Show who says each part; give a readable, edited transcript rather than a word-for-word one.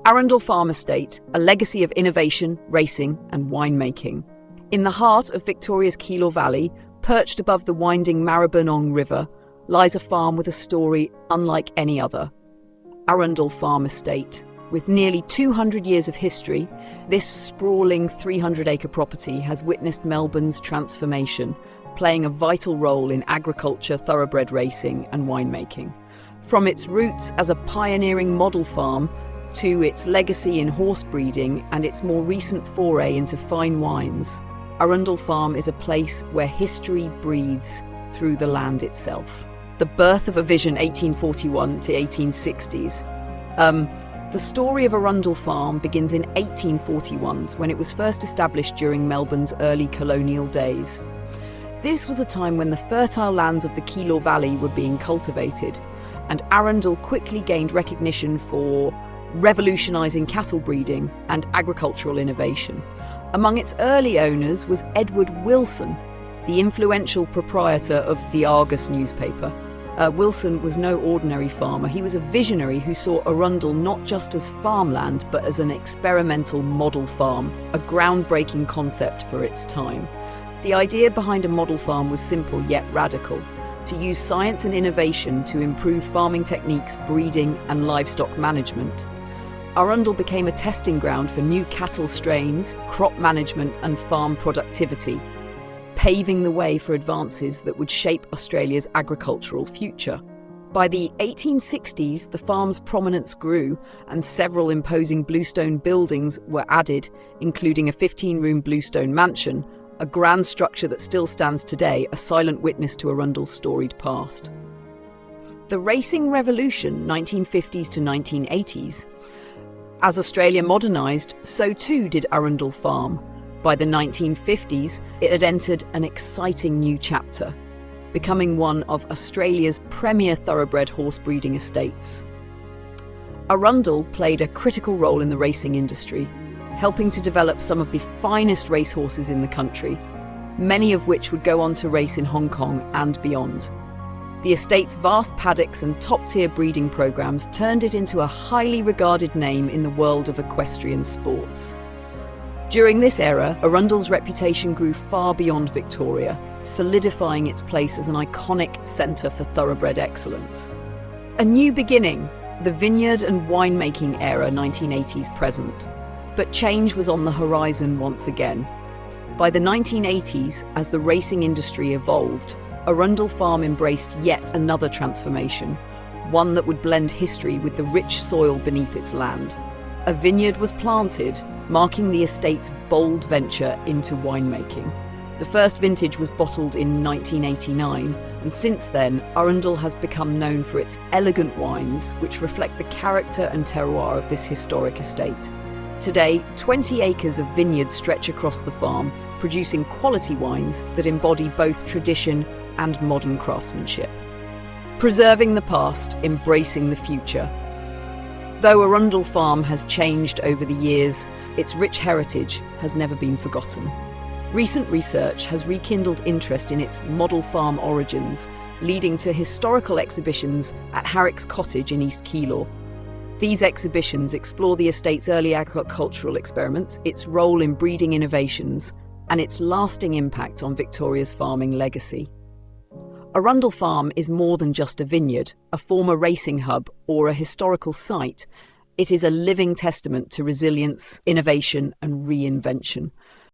Speaker 1: Arundel Farm Estate, a legacy of innovation, racing and winemaking. In the heart of Victoria's Keilor Valley, perched above the winding Maribyrnong River, lies a farm with a story unlike any other. Arundel Farm Estate. With nearly 200 years of history, this sprawling 300-acre property has witnessed Melbourne's transformation, playing a vital role in agriculture, thoroughbred racing and winemaking. From its roots as a pioneering model farm to its legacy in horse breeding and its more recent foray into fine wines, Arundel Farm is a place where history breathes through the land itself. The birth of a vision 1841 to 1860s. The story of Arundel Farm begins in 1841 when it was first established during Melbourne's early colonial days. This was a time when the fertile lands of the Keilor Valley were being cultivated, and Arundel quickly gained recognition for revolutionising cattle breeding and agricultural innovation. Among its early owners was Edward Wilson, the influential proprietor of the Argus newspaper. Wilson was no ordinary farmer. He was a visionary who saw Arundel not just as farmland, but as an experimental model farm, a groundbreaking concept for its time. The idea behind a model farm was simple yet radical: to use science and innovation to improve farming techniques, breeding and livestock management. Arundel became a testing ground for new cattle strains, crop management and farm productivity, paving the way for advances that would shape Australia's agricultural future. By the 1860s, the farm's prominence grew and several imposing bluestone buildings were added, including a 15-room bluestone mansion, a grand structure that still stands today, a silent witness to Arundel's storied past. The racing revolution, 1950s to 1980s. As Australia modernised, so too did Arundel Farm. By the 1950s, it had entered an exciting new chapter, becoming one of Australia's premier thoroughbred horse breeding estates. Arundel played a critical role in the racing industry, helping to develop some of the finest racehorses in the country, many of which would go on to race in Hong Kong and beyond. The estate's vast paddocks and top-tier breeding programs turned it into a highly regarded name in the world of equestrian sports. During this era, Arundel's reputation grew far beyond Victoria, solidifying its place as an iconic centre for thoroughbred excellence. A new beginning, the vineyard and winemaking era 1980s present. But change was on the horizon once again. By the 1980s, as the racing industry evolved, Arundel Farm embraced yet another transformation, one that would blend history with the rich soil beneath its land. A vineyard was planted, marking the estate's bold venture into winemaking. The first vintage was bottled in 1989, and since then, Arundel has become known for its elegant wines, which reflect the character and terroir of this historic estate. Today, 20 acres of vineyards stretch across the farm, producing quality wines that embody both tradition and modern craftsmanship. Preserving the past, embracing the future. Though Arundel Farm has changed over the years, its rich heritage has never been forgotten. Recent research has rekindled interest in its model farm origins, leading to historical exhibitions at Harrick's Cottage in East Keilor. These exhibitions explore the estate's early agricultural experiments, its role in breeding innovations, and its lasting impact on Victoria's farming legacy. Arundel Farm is more than just a vineyard, a former racing hub, or a historical site. It is a living testament to resilience, innovation, and reinvention.